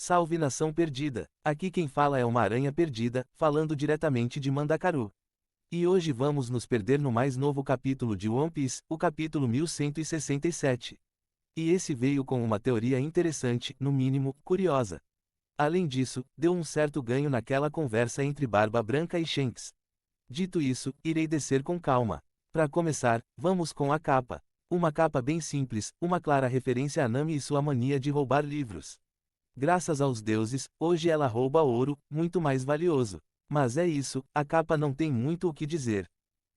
Salve nação perdida! Aqui quem fala é uma aranha perdida, falando diretamente de Mandacaru. E hoje vamos nos perder no mais novo capítulo de One Piece, o capítulo 1167. E esse veio com uma teoria interessante, no mínimo, curiosa. Além disso, deu um certo ganho naquela conversa entre Barba Branca e Shanks. Dito isso, irei descer com calma. Para começar, vamos com a capa. Uma capa bem simples, uma clara referência a Nami e sua mania de roubar livros. Graças aos deuses, hoje ela rouba ouro, muito mais valioso. Mas é isso, a capa não tem muito o que dizer.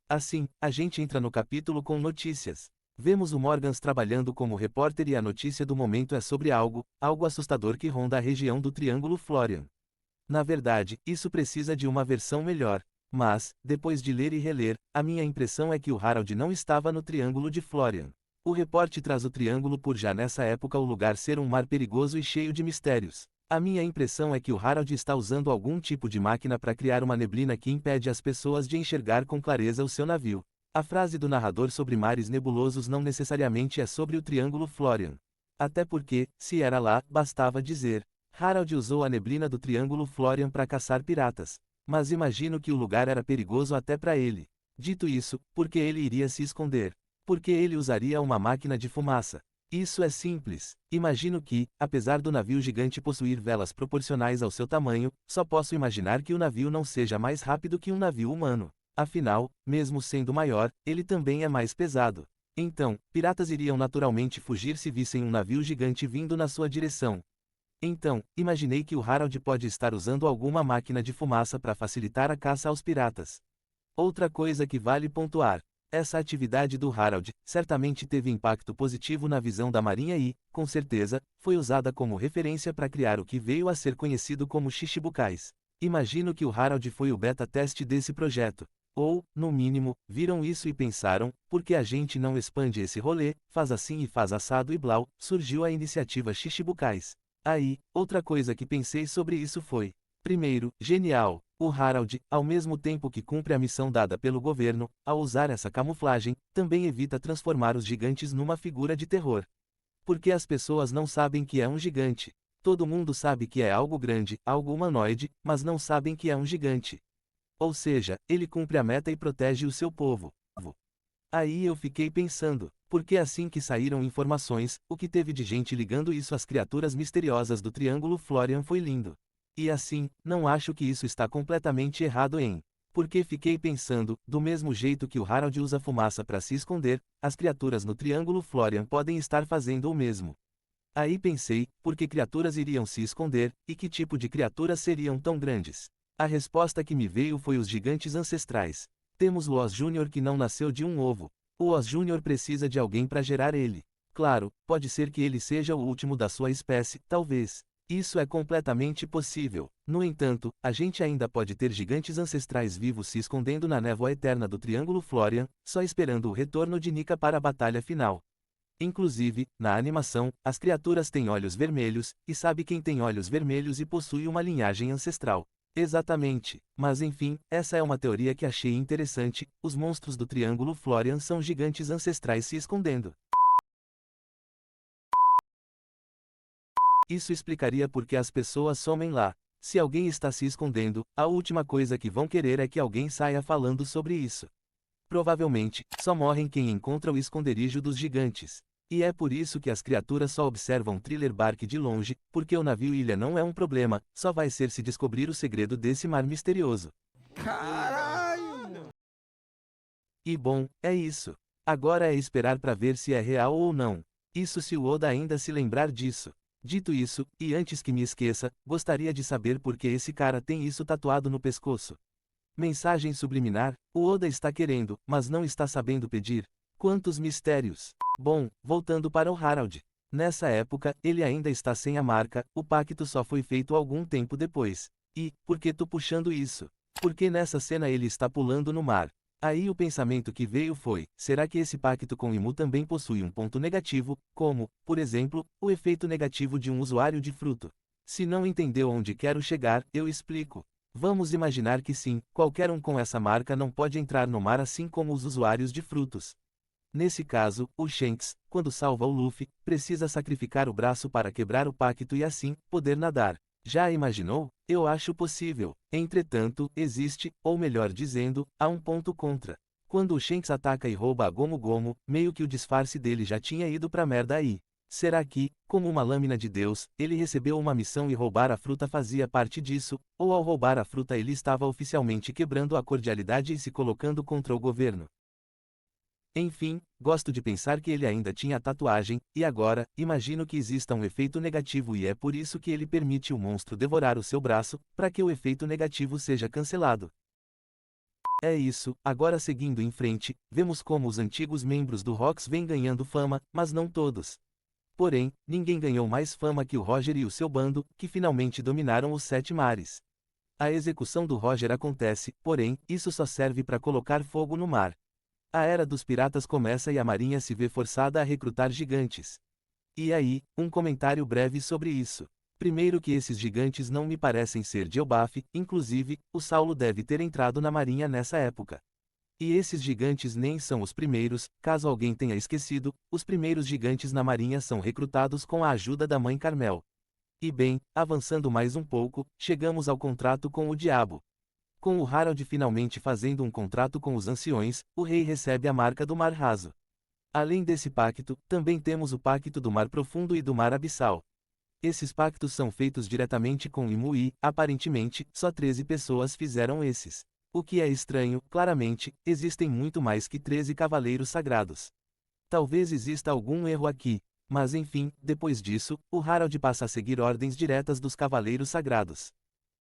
Assim, a gente entra no capítulo com notícias. Vemos o Morgans trabalhando como repórter e a notícia do momento é sobre algo assustador que ronda a região do Triângulo Florian. Na verdade, isso precisa de uma versão melhor. Mas, depois de ler e reler, a minha impressão é que o Harald não estava no Triângulo de Florian. O repórter traz o triângulo por já nessa época o lugar ser um mar perigoso e cheio de mistérios. A minha impressão é que o Harald está usando algum tipo de máquina para criar uma neblina que impede as pessoas de enxergar com clareza o seu navio. A frase do narrador sobre mares nebulosos não necessariamente é sobre o Triângulo Florian. Até porque, se era lá, bastava dizer: Harald usou a neblina do Triângulo Florian para caçar piratas. Mas imagino que o lugar era perigoso até para ele. Dito isso, por que ele iria se esconder? Porque ele usaria uma máquina de fumaça. Isso é simples. Imagino que, apesar do navio gigante possuir velas proporcionais ao seu tamanho, só posso imaginar que o navio não seja mais rápido que um navio humano. Afinal, mesmo sendo maior, ele também é mais pesado. Então, piratas iriam naturalmente fugir se vissem um navio gigante vindo na sua direção. Então, imaginei que o Harald pode estar usando alguma máquina de fumaça para facilitar a caça aos piratas. Outra coisa que vale pontuar. Essa atividade do Harald certamente teve impacto positivo na visão da Marinha e, com certeza, foi usada como referência para criar o que veio a ser conhecido como Shichibukais. Imagino que o Harald foi o beta-teste desse projeto. Ou, no mínimo, viram isso e pensaram, por que a gente não expande esse rolê, faz assim e faz assado e blau, surgiu a iniciativa Shichibukais. Aí, outra coisa que pensei sobre isso foi: primeiro, genial. O Harald, ao mesmo tempo que cumpre a missão dada pelo governo, ao usar essa camuflagem, também evita transformar os gigantes numa figura de terror. Porque as pessoas não sabem que é um gigante. Todo mundo sabe que é algo grande, algo humanoide, mas não sabem que é um gigante. Ou seja, ele cumpre a meta e protege o seu povo. Aí eu fiquei pensando, porque assim que saíram informações, o que teve de gente ligando isso às criaturas misteriosas do Triângulo Florian foi lindo. E assim, não acho que isso está completamente errado em. Porque fiquei pensando, do mesmo jeito que o Harald usa fumaça para se esconder, as criaturas no Triângulo Florian podem estar fazendo o mesmo. Aí pensei, por que criaturas iriam se esconder, e que tipo de criaturas seriam tão grandes? A resposta que me veio foi os gigantes ancestrais. Temos o Oz Júnior que não nasceu de um ovo. O Oz Júnior precisa de alguém para gerar ele. Claro, pode ser que ele seja o último da sua espécie, talvez. Isso é completamente possível. No entanto, a gente ainda pode ter gigantes ancestrais vivos se escondendo na névoa eterna do Triângulo Florian, só esperando o retorno de Nika para a batalha final. Inclusive, na animação, as criaturas têm olhos vermelhos, e sabe quem tem olhos vermelhos e possui uma linhagem ancestral. Exatamente. Mas enfim, essa é uma teoria que achei interessante: os monstros do Triângulo Florian são gigantes ancestrais se escondendo. Isso explicaria por que as pessoas somem lá. Se alguém está se escondendo, a última coisa que vão querer é que alguém saia falando sobre isso. Provavelmente, só morrem quem encontra o esconderijo dos gigantes. E é por isso que as criaturas só observam Thriller Bark de longe, porque o navio ilha não é um problema, só vai ser se descobrir o segredo desse mar misterioso. Caralho! E bom, é isso. Agora é esperar para ver se é real ou não. Isso se o Oda ainda se lembrar disso. Dito isso, e antes que me esqueça, gostaria de saber por que esse cara tem isso tatuado no pescoço. Mensagem subliminar: o Oda está querendo, mas não está sabendo pedir. Quantos mistérios! Bom, voltando para o Harald. Nessa época, ele ainda está sem a marca, o pacto só foi feito algum tempo depois. E, por que tô puxando isso? Porque nessa cena ele está pulando no mar. Aí o pensamento que veio foi: será que esse pacto com Imu também possui um ponto negativo, como, por exemplo, o efeito negativo de um usuário de fruto? Se não entendeu onde quero chegar, eu explico. Vamos imaginar que sim, qualquer um com essa marca não pode entrar no mar assim como os usuários de frutos. Nesse caso, o Shanks, quando salva o Luffy, precisa sacrificar o braço para quebrar o pacto e assim, poder nadar. Já imaginou? Eu acho possível. Entretanto, existe, ou melhor dizendo, há um ponto contra. Quando o Shanks ataca e rouba a Gomu Gomu, meio que o disfarce dele já tinha ido pra merda aí. Será que, como uma lâmina de Deus, ele recebeu uma missão e roubar a fruta fazia parte disso, ou ao roubar a fruta ele estava oficialmente quebrando a cordialidade e se colocando contra o governo? Enfim, gosto de pensar que ele ainda tinha a tatuagem, e agora, imagino que exista um efeito negativo e é por isso que ele permite o monstro devorar o seu braço, para que o efeito negativo seja cancelado. É isso, agora seguindo em frente, vemos como os antigos membros do Rocks vêm ganhando fama, mas não todos. Porém, ninguém ganhou mais fama que o Roger e o seu bando, que finalmente dominaram os 7 mares. A execução do Roger acontece, porém, isso só serve para colocar fogo no mar. A era dos piratas começa e a marinha se vê forçada a recrutar gigantes. E aí, um comentário breve sobre isso. Primeiro que esses gigantes não me parecem ser de Elbaf, inclusive, o Saulo deve ter entrado na marinha nessa época. E esses gigantes nem são os primeiros, caso alguém tenha esquecido, os primeiros gigantes na marinha são recrutados com a ajuda da Mãe Carmel. E bem, avançando mais um pouco, chegamos ao contrato com o diabo. Com o Harald finalmente fazendo um contrato com os anciões, o rei recebe a marca do Mar Raso. Além desse pacto, também temos o pacto do Mar Profundo e do Mar Abissal. Esses pactos são feitos diretamente com Imu e, aparentemente, só 13 pessoas fizeram esses. O que é estranho, claramente, existem muito mais que 13 cavaleiros sagrados. Talvez exista algum erro aqui, mas enfim, depois disso, o Harald passa a seguir ordens diretas dos cavaleiros sagrados.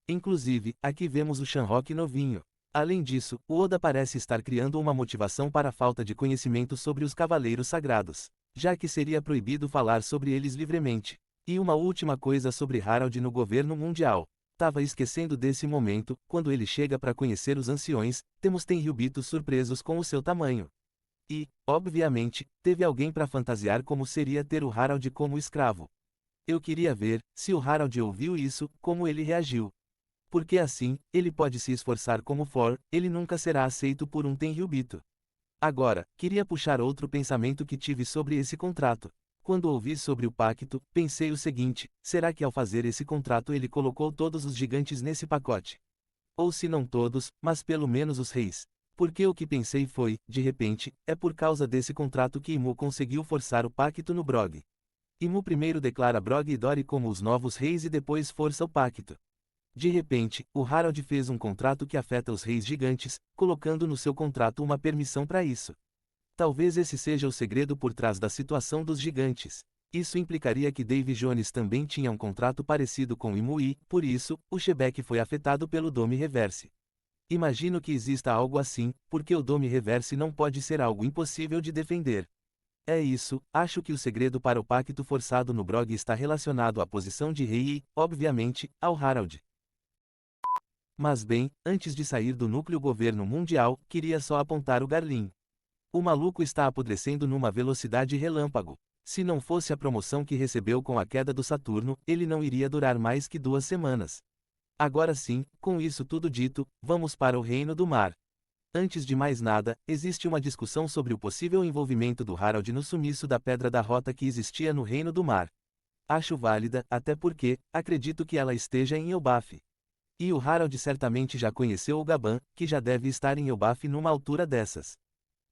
Inclusive, aqui vemos o Shanrock novinho. Além disso, o Oda parece estar criando uma motivação para a falta de conhecimento sobre os cavaleiros sagrados, já que seria proibido falar sobre eles livremente. E uma última coisa sobre Harald no governo mundial. Tava esquecendo desse momento, quando ele chega para conhecer os anciões, temos Tenryubitos surpresos com o seu tamanho. E, obviamente, teve alguém para fantasiar como seria ter o Harald como escravo. Eu queria ver, se o Harald ouviu isso, como ele reagiu. Porque assim, ele pode se esforçar como for, ele nunca será aceito por um Tenryubito. Agora, queria puxar outro pensamento que tive sobre esse contrato. Quando ouvi sobre o pacto, pensei o seguinte: será que ao fazer esse contrato ele colocou todos os gigantes nesse pacote? Ou se não todos, mas pelo menos os reis. Porque o que pensei foi, de repente, é por causa desse contrato que Imu conseguiu forçar o pacto no Brog. Imu primeiro declara Brog e Dory como os novos reis e depois força o pacto. De repente, o Harald fez um contrato que afeta os reis gigantes, colocando no seu contrato uma permissão para isso. Talvez esse seja o segredo por trás da situação dos gigantes. Isso implicaria que Davy Jones também tinha um contrato parecido com Imu e, por isso, o Shebeck foi afetado pelo Dome Reverse. Imagino que exista algo assim, porque o Dome Reverse não pode ser algo impossível de defender. É isso, acho que o segredo para o pacto forçado no Brog está relacionado à posição de rei e, obviamente, ao Harald. Mas bem, antes de sair do núcleo governo mundial, queria só apontar o Garlin. O maluco está apodrecendo numa velocidade relâmpago. Se não fosse a promoção que recebeu com a queda do Saturno, ele não iria durar mais que 2 semanas. Agora sim, com isso tudo dito, vamos para o Reino do Mar. Antes de mais nada, existe uma discussão sobre o possível envolvimento do Harald no sumiço da Pedra da Rota que existia no Reino do Mar. Acho válida, até porque, acredito que ela esteja em Elbaf. E o Harald certamente já conheceu o Gaban, que já deve estar em Elbaf numa altura dessas.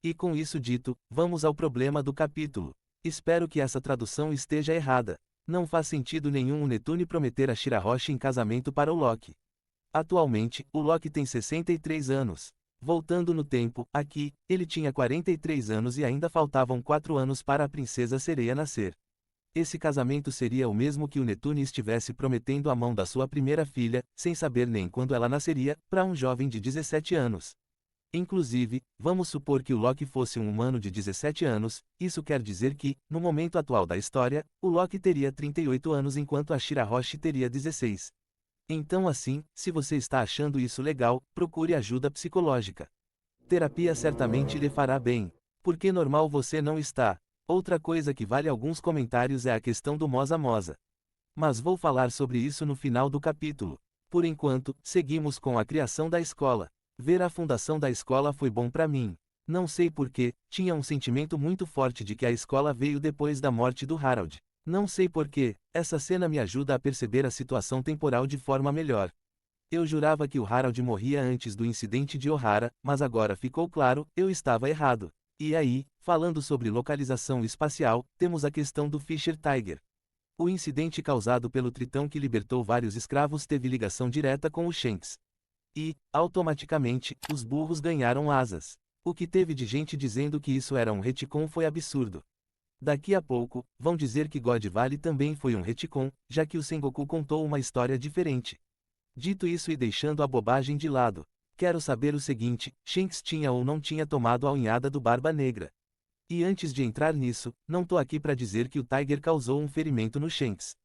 E com isso dito, vamos ao problema do capítulo. Espero que essa tradução esteja errada. Não faz sentido nenhum o Netune prometer a Shirahoshi em casamento para o Loki. Atualmente, o Loki tem 63 anos. Voltando no tempo, aqui, ele tinha 43 anos e ainda faltavam 4 anos para a Princesa Sereia nascer. Esse casamento seria o mesmo que o Netune estivesse prometendo a mão da sua primeira filha, sem saber nem quando ela nasceria, para um jovem de 17 anos. Inclusive, vamos supor que o Loki fosse um humano de 17 anos, isso quer dizer que, no momento atual da história, o Loki teria 38 anos enquanto a Shirahoshi teria 16. Então assim, se você está achando isso legal, procure ajuda psicológica. Terapia certamente lhe fará bem. Porque normal você não está. Outra coisa que vale alguns comentários é a questão do Mosa Mosa. Mas vou falar sobre isso no final do capítulo. Por enquanto, seguimos com a criação da escola. Ver a fundação da escola foi bom para mim. Não sei porquê, tinha um sentimento muito forte de que a escola veio depois da morte do Harold. Não sei porquê, essa cena me ajuda a perceber a situação temporal de forma melhor. Eu jurava que o Harold morria antes do incidente de O'Hara, mas agora ficou claro, eu estava errado. E aí, falando sobre localização espacial, temos a questão do Fisher Tiger. O incidente causado pelo tritão que libertou vários escravos teve ligação direta com o Shanks. E, automaticamente, os burros ganharam asas. O que teve de gente dizendo que isso era um retcon foi absurdo. Daqui a pouco, vão dizer que God Valley também foi um retcon, já que o Sengoku contou uma história diferente. Dito isso e deixando a bobagem de lado, quero saber o seguinte, Shanks tinha ou não tinha tomado a unhada do Barba Negra? E antes de entrar nisso, não tô aqui pra dizer que o Tiger causou um ferimento no Shanks.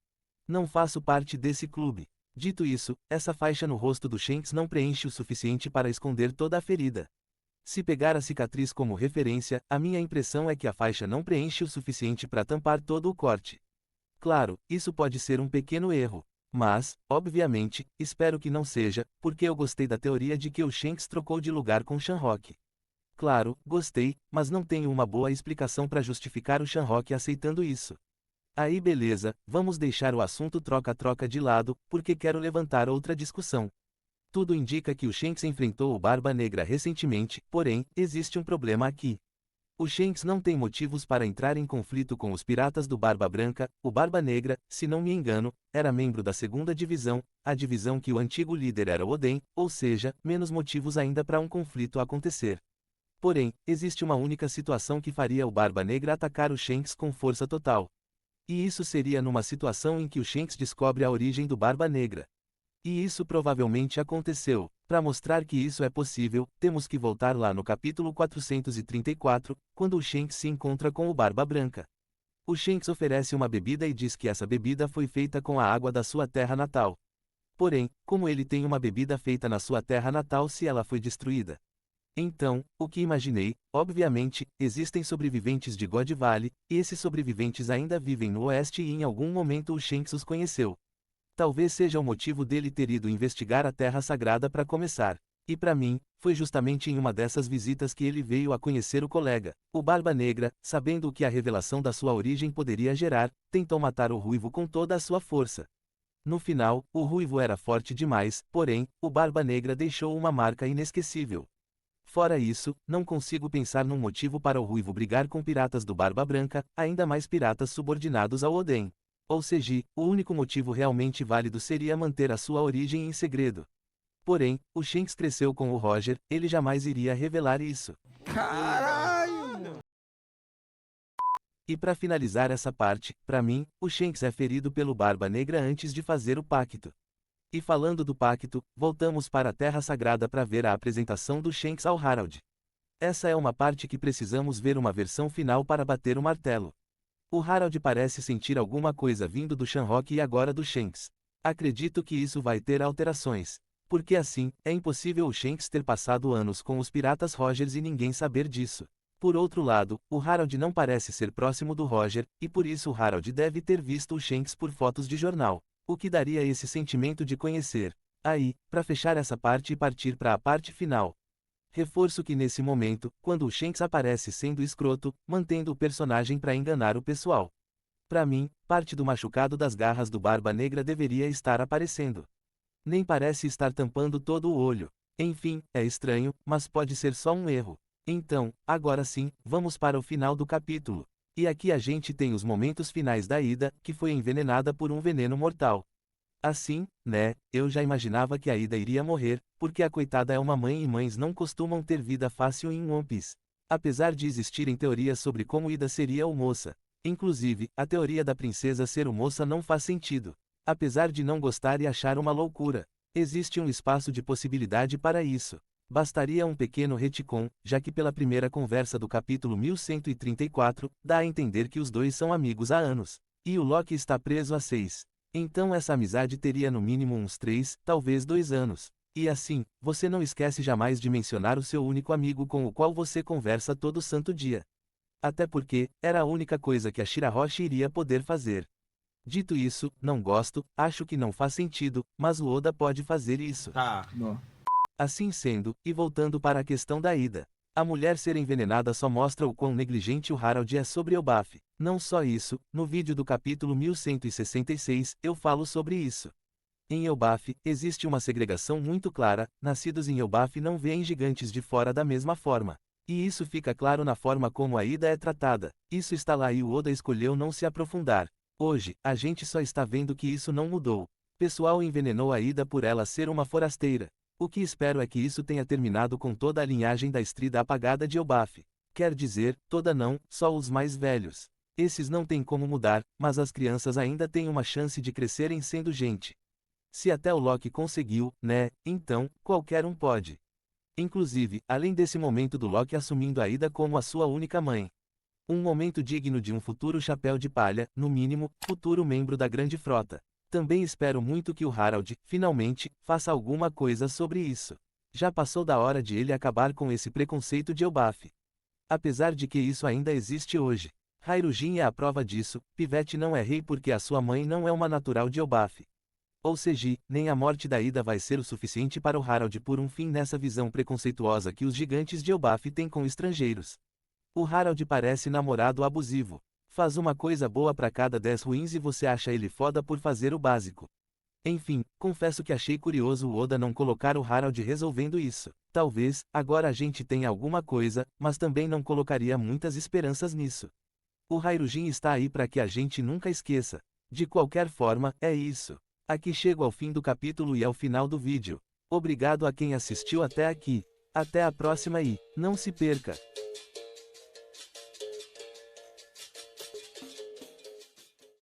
Não faço parte desse clube. Dito isso, essa faixa no rosto do Shanks não preenche o suficiente para esconder toda a ferida. Se pegar a cicatriz como referência, a minha impressão é que a faixa não preenche o suficiente para tampar todo o corte. Claro, isso pode ser um pequeno erro. Mas, obviamente, espero que não seja, porque eu gostei da teoria de que o Shanks trocou de lugar com Shanrock. Claro, gostei, mas não tenho uma boa explicação para justificar o Shanrock aceitando isso. Aí beleza, vamos deixar o assunto troca-troca de lado, porque quero levantar outra discussão. Tudo indica que o Shanks enfrentou o Barba Negra recentemente, porém, existe um problema aqui. O Shanks não tem motivos para entrar em conflito com os piratas do Barba Branca. O Barba Negra, se não me engano, era membro da segunda divisão, a divisão que o antigo líder era o Oden, ou seja, menos motivos ainda para um conflito acontecer. Porém, existe uma única situação que faria o Barba Negra atacar o Shanks com força total. E isso seria numa situação em que o Shanks descobre a origem do Barba Negra. E isso provavelmente aconteceu. Para mostrar que isso é possível, temos que voltar lá no capítulo 434, quando o Shanks se encontra com o Barba Branca. O Shanks oferece uma bebida e diz que essa bebida foi feita com a água da sua terra natal. Porém, como ele tem uma bebida feita na sua terra natal se ela foi destruída? Então, o que imaginei, obviamente, existem sobreviventes de God Valley, e esses sobreviventes ainda vivem no Oeste e em algum momento o Shanks os conheceu. Talvez seja o motivo dele ter ido investigar a Terra Sagrada para começar. E para mim, foi justamente em uma dessas visitas que ele veio a conhecer o colega. O Barba Negra, sabendo o que a revelação da sua origem poderia gerar, tentou matar o Ruivo com toda a sua força. No final, o Ruivo era forte demais, porém, o Barba Negra deixou uma marca inesquecível. Fora isso, não consigo pensar num motivo para o Ruivo brigar com piratas do Barba Branca, ainda mais piratas subordinados ao Oden. Ou seja, o único motivo realmente válido seria manter a sua origem em segredo. Porém, o Shanks cresceu com o Roger, ele jamais iria revelar isso. Caralho! E para finalizar essa parte, para mim, o Shanks é ferido pelo Barba Negra antes de fazer o pacto. E falando do pacto, voltamos para a Terra Sagrada para ver a apresentação do Shanks ao Harold. Essa é uma parte que precisamos ver uma versão final para bater o martelo. O Harold parece sentir alguma coisa vindo do Shanrock e agora do Shanks. Acredito que isso vai ter alterações. Porque assim, é impossível o Shanks ter passado anos com os piratas Rogers e ninguém saber disso. Por outro lado, o Harold não parece ser próximo do Roger, e por isso o Harold deve ter visto o Shanks por fotos de jornal. O que daria esse sentimento de conhecer. Aí, para fechar essa parte e partir para a parte final. Reforço que nesse momento, quando o Shanks aparece sendo escroto, mantendo o personagem para enganar o pessoal. Para mim, parte do machucado das garras do Barba Negra deveria estar aparecendo. Nem parece estar tampando todo o olho. Enfim, é estranho, mas pode ser só um erro. Então, agora sim, vamos para o final do capítulo. E aqui a gente tem os momentos finais da Ida, que foi envenenada por um veneno mortal. Assim, né, eu já imaginava que a Ida iria morrer, porque a coitada é uma mãe e mães não costumam ter vida fácil em One Piece. Apesar de existirem teorias sobre como Ida seria o moça. Inclusive, a teoria da princesa ser o moça não faz sentido. Apesar de não gostar e achar uma loucura. Existe um espaço de possibilidade para isso. Bastaria um pequeno retcon, já que pela primeira conversa do capítulo 1134, dá a entender que os dois são amigos há anos. E o Loki está preso há 6. Então essa amizade teria no mínimo uns 3, talvez 2 anos. E assim, você não esquece jamais de mencionar o seu único amigo com o qual você conversa todo santo dia. Até porque, era a única coisa que a Shirahoshi iria poder fazer. Dito isso, não gosto, acho que não faz sentido, mas o Oda pode fazer isso. Tá, bom. Assim sendo, e voltando para a questão da Ida. A mulher ser envenenada só mostra o quão negligente o Harald é sobre Elbaf. Não só isso, no vídeo do capítulo 1166, eu falo sobre isso. Em Elbaf, existe uma segregação muito clara, nascidos em Elbaf não veem gigantes de fora da mesma forma. E isso fica claro na forma como a Ida é tratada. Isso está lá e o Oda escolheu não se aprofundar. Hoje, a gente só está vendo que isso não mudou. Pessoal envenenou a Ida por ela ser uma forasteira. O que espero é que isso tenha terminado com toda a linhagem da estrida apagada de Elbaf. Quer dizer, toda não, só os mais velhos. Esses não têm como mudar, mas as crianças ainda têm uma chance de crescerem sendo gente. Se até o Loki conseguiu, né, então, qualquer um pode. Inclusive, além desse momento do Loki assumindo a Ida como a sua única mãe. Um momento digno de um futuro chapéu de palha, no mínimo, futuro membro da grande frota. Também espero muito que o Harald, finalmente, faça alguma coisa sobre isso. Já passou da hora de ele acabar com esse preconceito de Elbaf. Apesar de que isso ainda existe hoje. Hairujin é a prova disso, Pivete não é rei porque a sua mãe não é uma natural de Elbaf. Ou seja, nem a morte da Ida vai ser o suficiente para o Harald pôr um fim nessa visão preconceituosa que os gigantes de Elbaf têm com estrangeiros. O Harald parece namorado abusivo. Faz uma coisa boa para cada 10 ruins e você acha ele foda por fazer o básico. Enfim, confesso que achei curioso o Oda não colocar o Harald resolvendo isso. Talvez, agora a gente tenha alguma coisa, mas também não colocaria muitas esperanças nisso. O Hairujin está aí para que a gente nunca esqueça. De qualquer forma, é isso. Aqui chego ao fim do capítulo e ao final do vídeo. Obrigado a quem assistiu até aqui. Até a próxima e, não se perca!